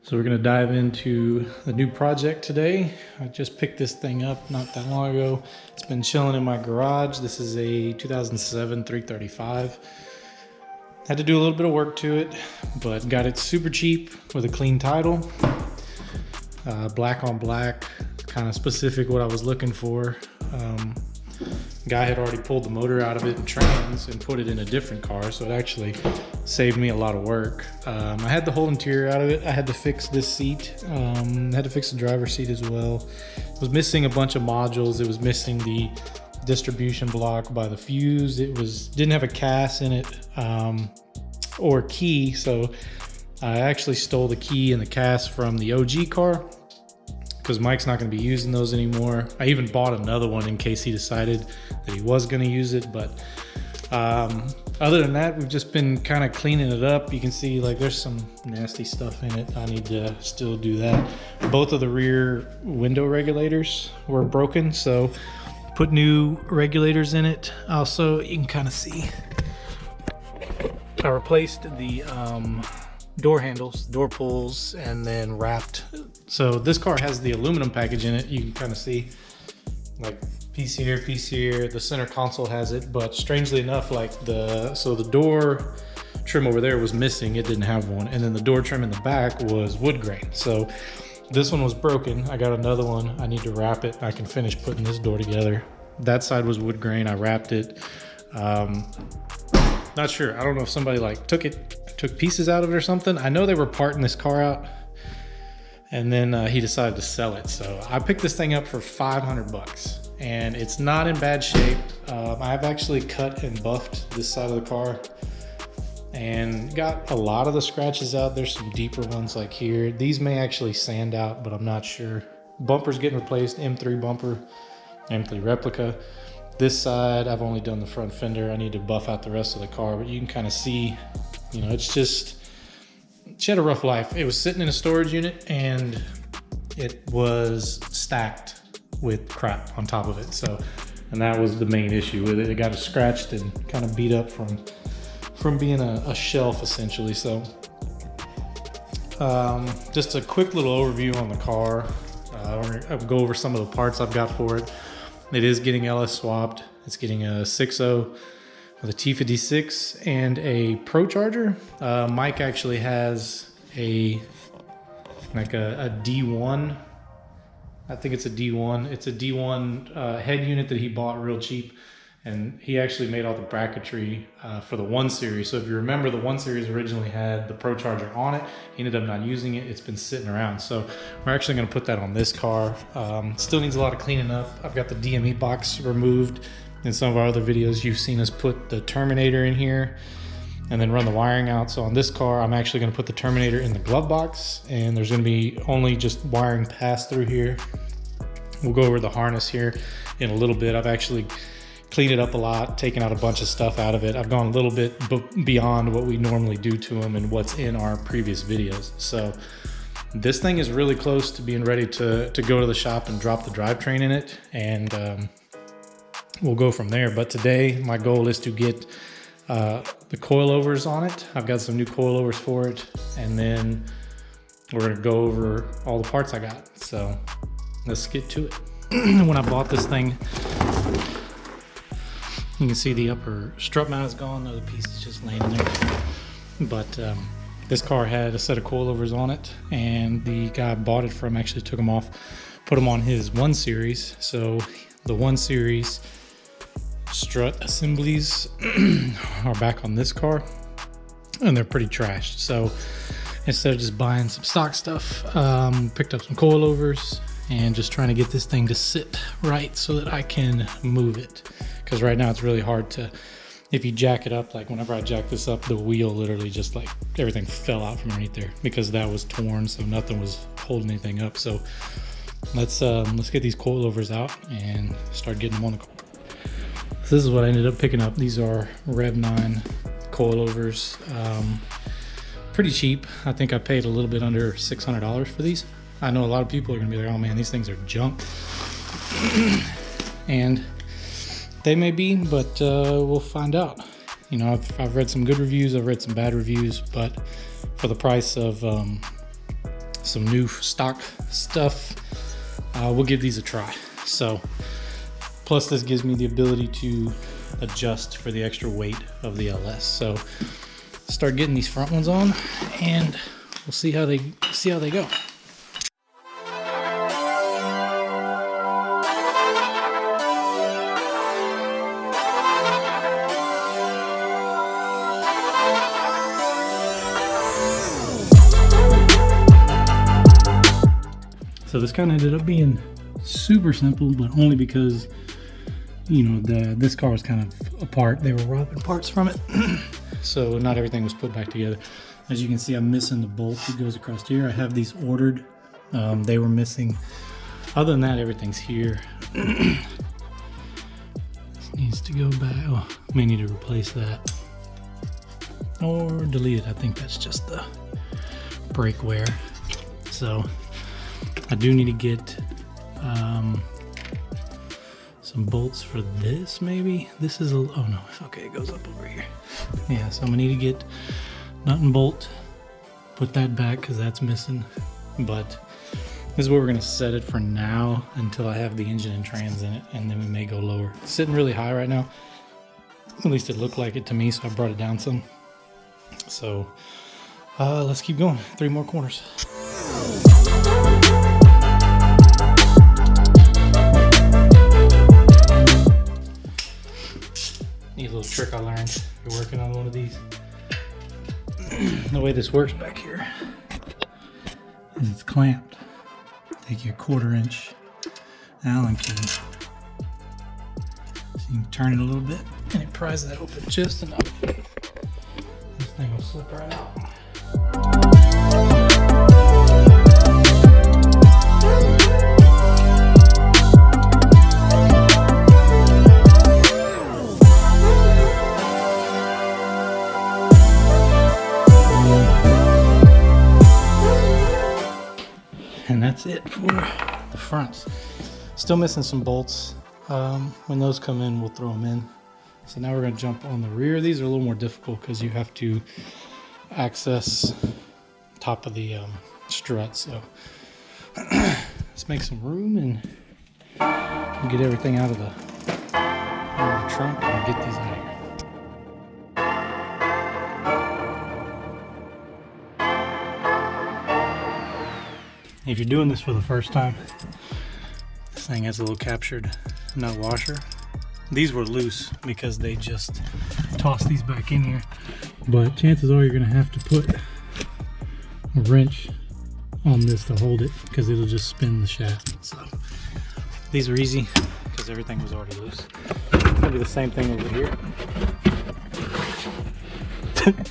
So we're gonna dive into the new project today. I just picked this thing up not that long ago. It's been chilling in my garage. This is a 2007 335. Had to do a little bit of work to it, but got it super cheap with a clean title. Black on black, kind of specific what I was looking for. Guy had already pulled the motor out of it and trans and put it in a different car, so it actually saved me a lot of work. I had the whole interior out of it. I had to fix this seat. Had to fix the driver's seat as well. It was missing a bunch of modules. It was missing the distribution block by the fuse. It didn't have a CAS in it or key, so I actually stole the key and the CAS from the OG car, because Mike's not going to be using those anymore. I even bought another one in case he decided that he was going to use it. But other than that, we've just been kind of cleaning it up. You can see like there's some nasty stuff in it. I need to still do that. Both of the rear window regulators were broken, so put new regulators in it. Also, you can kind of see I replaced the door handles, door pulls, and then wrapped. So this car has the aluminum package in it. You can kind of see like piece here, piece here. The center console has it, but strangely enough, like the door trim over there was missing. It didn't have one. And then the door trim in the back was wood grain. So this one was broken. I got another one. I need to wrap it. I can finish putting this door together. That side was wood grain. I wrapped it. Not sure. I don't know if somebody like took pieces out of it or something. I know they were parting this car out, and then he decided to sell it. So I picked this thing up for 500 bucks, and it's not in bad shape. I've actually cut and buffed this side of the car and got a lot of the scratches out. There's some deeper ones like here. These may actually sand out, but I'm not sure. Bumper's getting replaced, M3 bumper, M3 replica. This side, I've only done the front fender. I need to buff out the rest of the car, but you can kind of see, you know, it's just, she had a rough life. It was sitting in a storage unit and it was stacked with crap on top of it. So, and that was the main issue with it. It got scratched and kind of beat up from being a shelf essentially. So, just a quick little overview on the car. I'll go over some of the parts I've got for it. It is getting LS swapped. It's getting a 6.0 with a T56 and a Pro charger. Mike actually has a D1. I think it's a D1. It's a D1 head unit that he bought real cheap, and he actually made all the bracketry for the 1 Series. So if you remember, the 1 Series originally had the Pro charger on it. He ended up not using it. It's been sitting around. So we're actually going to put that on this car. Still needs a lot of cleaning up. I've got the DME box removed. In some of our other videos, you've seen us put the Terminator in here and then run the wiring out. So on this car, I'm actually going to put the Terminator in the glove box, and there's going to be only just wiring passed through here. We'll go over the harness here in a little bit. I've actually cleaned it up a lot, taken out a bunch of stuff out of it. I've gone a little bit beyond what we normally do to them and what's in our previous videos. So this thing is really close to being ready to go to the shop and drop the drivetrain in it, and we'll go from there. But today my goal is to get the coilovers on it. I've got some new coilovers for it, and then we're gonna go over all the parts I got. So let's get to it. When I bought this thing, you can see the upper strut mount is gone. The other piece is just laying there. But this car had a set of coilovers on it, and the guy I bought it from actually took them off, put them on his 1 Series. So the 1 Series strut assemblies are back on this car, and they're pretty trashed. So instead of just buying some stock stuff, picked up some coilovers and just trying to get this thing to sit right so that I can move it. Because right now it's really hard to, if you jack it up, like whenever I jack this up, the wheel literally just like everything fell out from underneath there because that was torn, so nothing was holding anything up. So let's get these coilovers out and start getting them on the car. So this is what I ended up picking up. These are Rev9 Coilovers. Pretty cheap. I think I paid a little bit under $600 for these. I know a lot of people are gonna be like, oh man, these things are junk. And they may be, but we'll find out. You know, I've read some good reviews, I've read some bad reviews, but for the price of some new stock stuff, we'll give these a try. So, plus this gives me the ability to adjust for the extra weight of the LS. So, start getting these front ones on, and we'll see how they go. So this kind of ended up being super simple, but only because, you know, this car was kind of apart. They were robbing parts from it. So not everything was put back together. As you can see, I'm missing the bolt that goes across here. I have these ordered. They were missing. Other than that, everything's here. This needs to go back. Oh, may need to replace that. Or delete it. I think that's just the brake wear. So I do need to get some bolts for this, maybe. This is a, oh no, okay, it goes up over here. Yeah, so I'm gonna need to get nut and bolt, put that back because that's missing. But this is where we're gonna set it for now until I have the engine and trans in it, and then we may go lower. It's sitting really high right now. At least it looked like it to me, so I brought it down some. So let's keep going. 3 more corners. Neat little trick I learned. You're working on one of these. The way this works back here is it's clamped. Take your 1/4 inch Allen key. So you can turn it a little bit and it pries that open just enough. This thing will slip right out. And that's it for the fronts. Still missing some bolts. When those come in, we'll throw them in. So now we're going to jump on the rear. These are a little more difficult because you have to access top of the strut. So let's make some room and get everything out of the trunk and get these out of here. If you're doing this for the first time, this thing has a little captured nut washer. These were loose because they just tossed these back in here. But chances are you're gonna have to put a wrench on this to hold it because it'll just spin the shaft. So these were easy because everything was already loose. It'll be the same thing over here.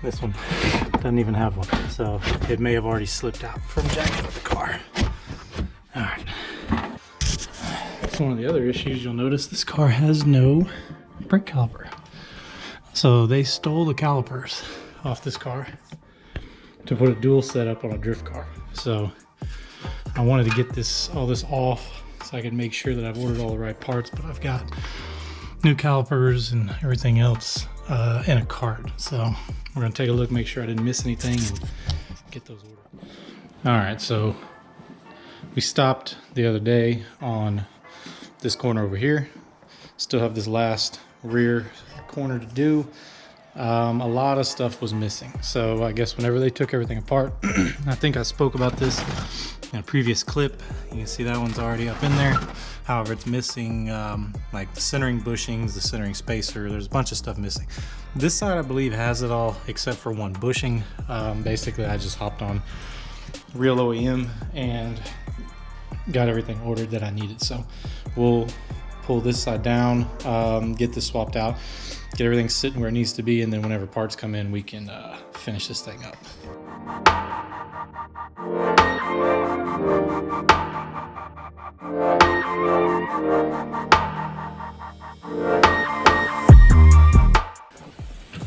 This one doesn't even have one, so it may have already slipped out from jacking up the car. All right. That's one of the other issues. You'll notice this car has no brake caliper. So they stole the calipers off this car to put a dual setup on a drift car. So I wanted to get all this off so I could make sure that I've ordered all the right parts, but I've got new calipers and everything else in a cart. So we're gonna take a look, make sure I didn't miss anything, and get those ordered. All right, so we stopped the other day on this corner over here. Still have this last rear corner to do. A lot of stuff was missing. So I guess whenever they took everything apart, I think I spoke about this in a previous clip. You can see that one's already up in there. However, it's missing like the centering bushings, the centering spacer. There's a bunch of stuff missing. This side, I believe, has it all except for one bushing. Basically, I just hopped on Real OEM and got everything ordered that I needed. So we'll pull this side down, get this swapped out, get everything sitting where it needs to be, and then whenever parts come in, we can finish this thing up.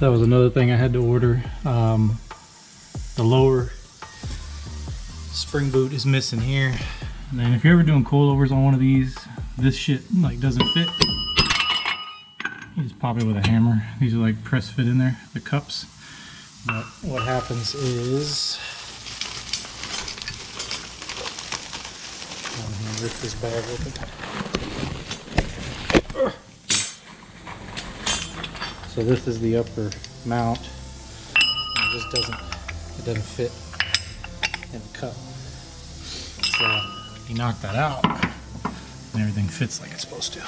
That was another thing I had to order. The lower spring boot is missing here. And then if you're ever doing coilovers on one of these, this shit like doesn't fit. You just pop it with a hammer. These are like press fit in there, the cups. But what happens is rip this bag open. So this is the upper mount. It just doesn't fit in the cup. So you knock that out and everything fits like it's supposed to.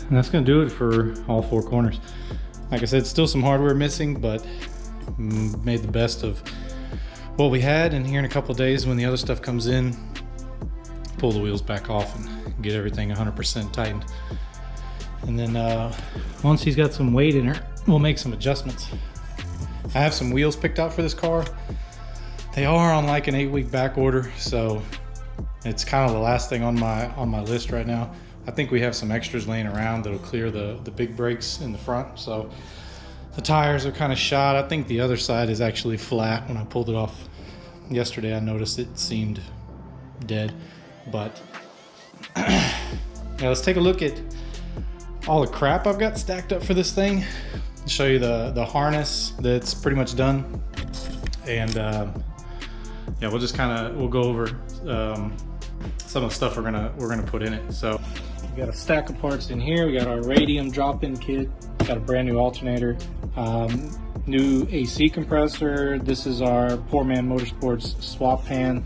And that's going to do it for all four corners. Like I said, still some hardware missing, but made the best of what we had. And here in a couple of days when the other stuff comes in, pull the wheels back off and get everything 100% tightened. And then once he's got some weight in her, we'll make some adjustments. I have some wheels picked out for this car. They are on like an 8-week back order, so it's kind of the last thing on my list right now. I think we have some extras laying around that'll clear the big brakes in the front. So the tires are kind of shot. I think the other side is actually flat. When I pulled it off yesterday, I noticed it seemed dead. But now let's take a look at all the crap I've got stacked up for this thing. I'll show you the harness that's pretty much done. And yeah, we'll go over some of the stuff we're gonna put in it. So we got a stack of parts in here. We got our radium drop-in kit, got a brand new alternator, new AC compressor. This is our Poor Man Motorsports swap pan.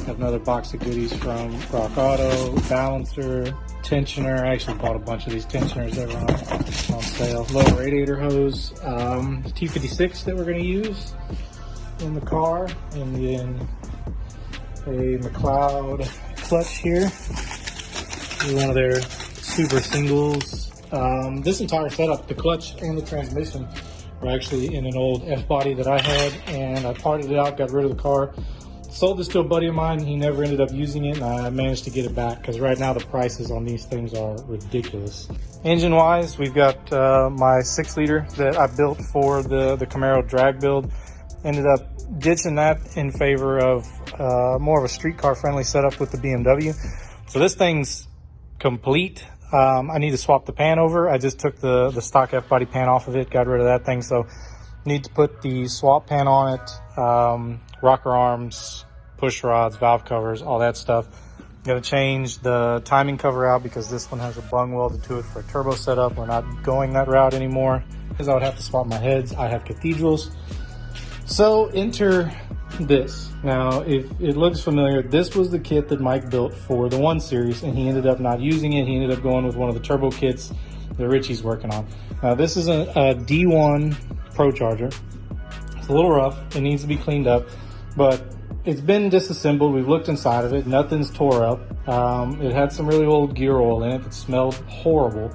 Got another box of goodies from Rock Auto, balancer, tensioner. I actually bought a bunch of these tensioners that were on sale. Lower radiator hose, T56 that we're gonna use in the car, and then a McLeod clutch here. One of their super singles. This entire setup, the clutch and the transmission, were actually in an old F-body that I had, and I parted it out, got rid of the car. Sold this to a buddy of mine. He never ended up using it, and I managed to get it back because right now the prices on these things are ridiculous. Engine wise, we've got my 6-liter that I built for the Camaro drag build. Ended up ditching that in favor of more of a street car friendly setup with the BMW. So this thing's complete. I need to swap the pan over. I just took the stock F-body pan off of it, got rid of that thing. So need to put the swap pan on it, rocker arms, push rods, valve covers, all that stuff. Got to change the timing cover out because this one has a bung welded to it for a turbo setup. We're not going that route anymore because I would have to swap my heads. I have cathedrals. So enter this. Now, if it looks familiar, this was the kit that Mike built for the 1 Series, and he ended up not using it. He ended up going with one of the turbo kits that Richie's working on. Now, this is a D1 Pro Charger. It's a little rough. It needs to be cleaned up, but it's been disassembled. We've looked inside of it. Nothing's tore up. It had some really old gear oil in it that smelled horrible.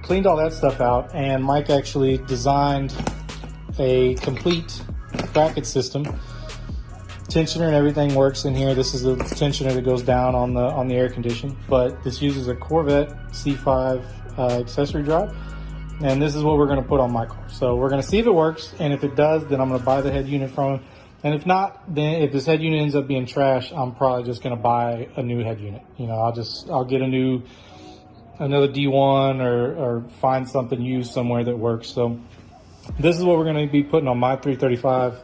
Cleaned all that stuff out, and Mike actually designed a complete bracket system. Tensioner and everything works in here. This is the tensioner that goes down on the air condition, but this uses a Corvette C5 accessory drive, and this is what we're going to put on my car. So we're going to see if it works, and if it does, then I'm going to buy the head unit from him. And if not, then if this head unit ends up being trash, I'm probably just going to buy a new head unit. You know, I'll get another D1 or find something used somewhere that works. So this is what we're going to be putting on my 335,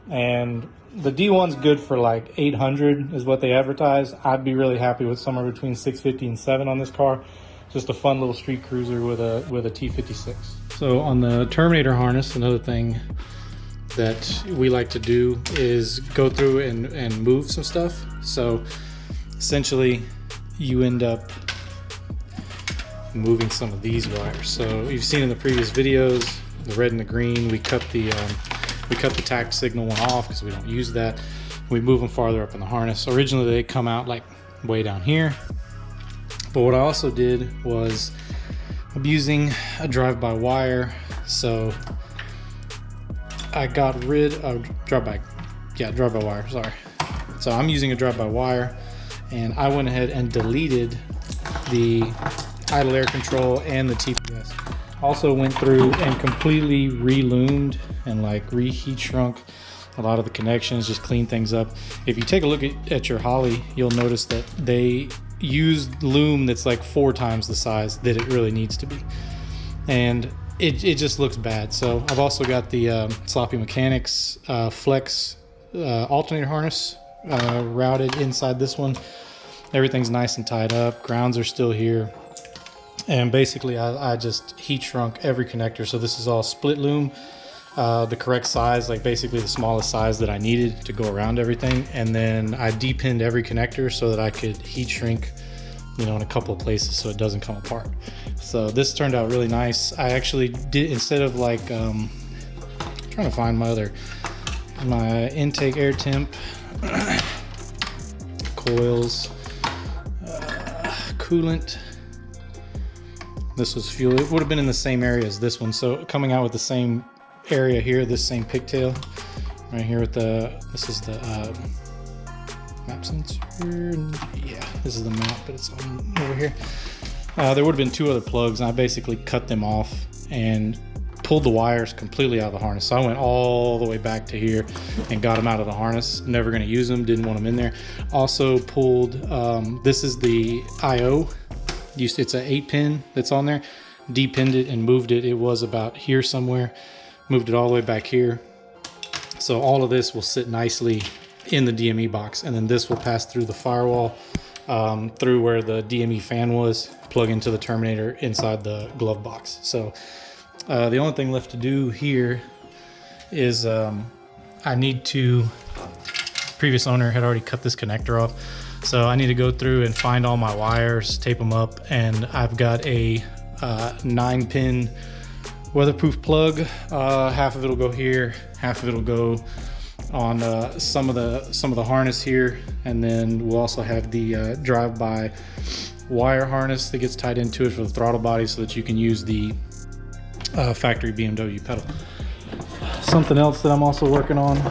and the D1's good for like 800 is what they advertise. I'd be really happy with somewhere between 650 and 7 on this car. Just a fun little street cruiser with a T56. So on the Terminator harness, another thing that we like to do is go through and move some stuff. So essentially you end up moving some of these wires. So you've seen in the previous videos, the red and the green, we cut the tact signal one off because we don't use that. We move them farther up in the harness. Originally they come out like way down here, but what I also did was I'm using a drive-by wire. So I got rid of drive-by wire, sorry. So I'm using a drive-by wire, and I went ahead and deleted the idle air control and the TPS. Also went through and completely re-loomed and like reheat shrunk a lot of the connections, just clean things up. If you take a look at your Holly, you'll notice that they use loom that's like 4 times the size that it really needs to be. And it just looks bad. So I've also got the Sloppy Mechanics Flex alternator harness routed inside this one. Everything's nice and tied up. Grounds are still here. And basically I just heat shrunk every connector. So this is all split loom, the correct size, like basically the smallest size that I needed to go around everything. And then I depinned every connector so that I could heat shrink, you know, in a couple of places so it doesn't come apart. So this turned out really nice. I actually did, instead of like, trying to find my intake air temp, coils, coolant. This was fuel. It would have been in the same area as this one. So coming out with the same area here, this same pigtail right here with this is the map sensor. Yeah, this is the map, but it's on over here. There would have been 2 other plugs, and I basically cut them off and pulled the wires completely out of the harness. So I went all the way back to here and got them out of the harness. Never going to use them, didn't want them in there. Also pulled, this is the IO. It's an 8-pin that's on there. Depinned it and moved it. It was about here somewhere. Moved it all the way back here. So all of this will sit nicely in the DME box, and then this will pass through the firewall, through where the DME fan was, plug into the Terminator inside the glove box. So the only thing left to do here is I need to, previous owner had already cut this connector off. So I need to go through and find all my wires, tape them up, and I've got a 9-pin weatherproof plug. Half of it'll go here, half of it'll go on some of the harness here, and then we'll also have the drive-by wire harness that gets tied into it for the throttle body, so that you can use the factory BMW pedal. Something else that I'm also working on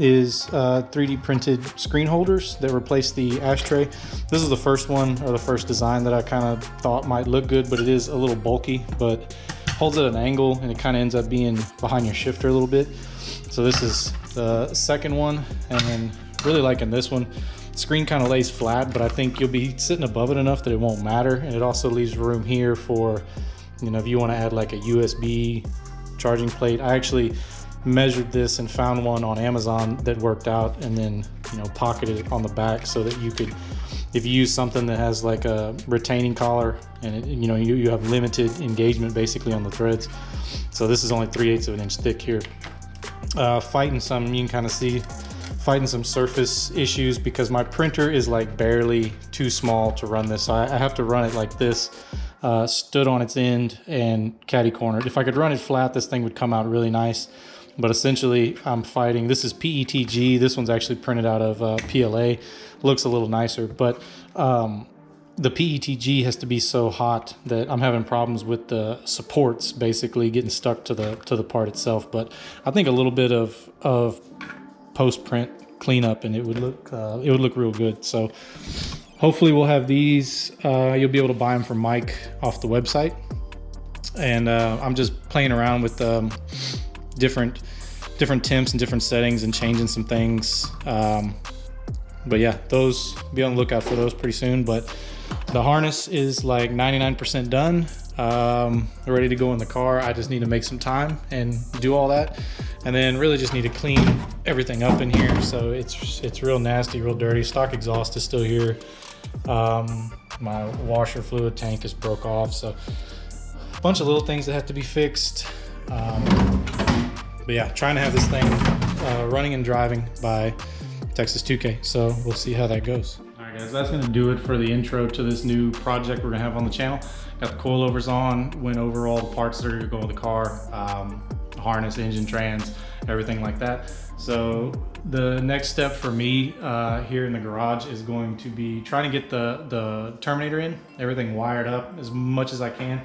is 3D printed screen holders that replace the Ashtray. This is the first one, or the first design that I kind of thought might look good, but it is a little bulky, but holds at an angle, and it kind of ends up being behind your shifter a little bit. So this is the second one, and then really liking this one. The screen kind of lays flat, but I think you'll be sitting above it enough that it won't matter, and it also leaves room here for, you know, if you want to add like a USB charging plate. I actually measured this and found one on Amazon that worked out, and then, you know, pocketed it on the back so that you could, if you use something that has like a retaining collar, and it, you know, you have limited engagement basically on the threads. So this is only 3/8 of an inch thick here. Fighting some, you can kind of see, fighting some surface issues because my printer is like barely too small to run this. So I have to run it like this, stood on its end and catty cornered. If I could run it flat, this thing would come out really nice. But essentially I'm fighting, this is PETG, this one's actually printed out of PLA, looks a little nicer, but the PETG has to be so hot that I'm having problems with the supports basically getting stuck to the part itself. But I think a little bit of post-print cleanup and it would look real good. So hopefully we'll have these, you'll be able to buy them from Mike off the website. And I'm just playing around with different temps and different settings and changing some things. But yeah, those, be on the lookout for those pretty soon. But the harness is like 99% done, ready to go in the car. I just need to make some time and do all that, and then really just need to clean everything up in here. So it's real nasty, real dirty. Stock exhaust is still here. My washer fluid tank is broke off, so a bunch of little things that have to be fixed. But yeah, trying to have this thing running and driving by Texas 2K, so we'll see how that goes. All right guys, that's gonna do it for the intro to this new project we're gonna have on the channel. Got the coilovers on, went over all the parts that are gonna go in the car, harness, engine, trans, everything like that. So the next step for me here in the garage is going to be trying to get the Terminator in, everything wired up as much as I can.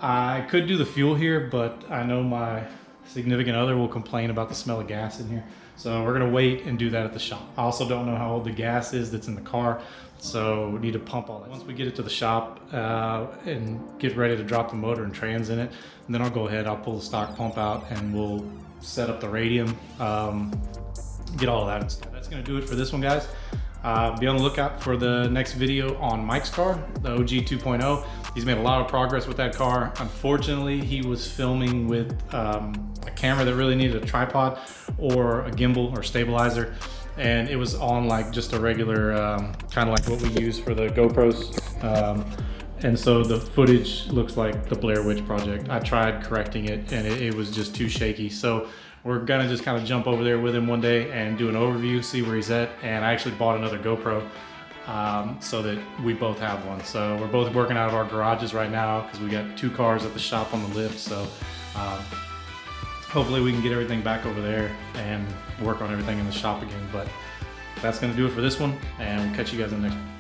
I could do the fuel here, but I know my significant other will complain about the smell of gas in here. So we're gonna wait and do that at the shop. I also don't know how old the gas is that's in the car. So we need to pump all that. Once we get it to the shop and get ready to drop the motor and trans in it, and then I'll go ahead, I'll pull the stock pump out and we'll set up the radium, get all of that installed. That's gonna do it for this one, guys. Be on the lookout for the next video on Mike's car, the OG 2.0. He's made a lot of progress with that car. Unfortunately, he was filming with a camera that really needed a tripod or a gimbal or stabilizer, and it was on like just a regular, kind of like what we use for the GoPros. And so the footage looks like the Blair Witch Project. I tried correcting it and it was just too shaky. So we're gonna just kind of jump over there with him one day and do an overview, see where he's at. And I actually bought another GoPro so that we both have one. So we're both working out of our garages right now because we got 2 cars at the shop on the lift. So hopefully we can get everything back over there and work on everything in the shop again. But that's gonna do it for this one, and we'll catch you guys in the next one.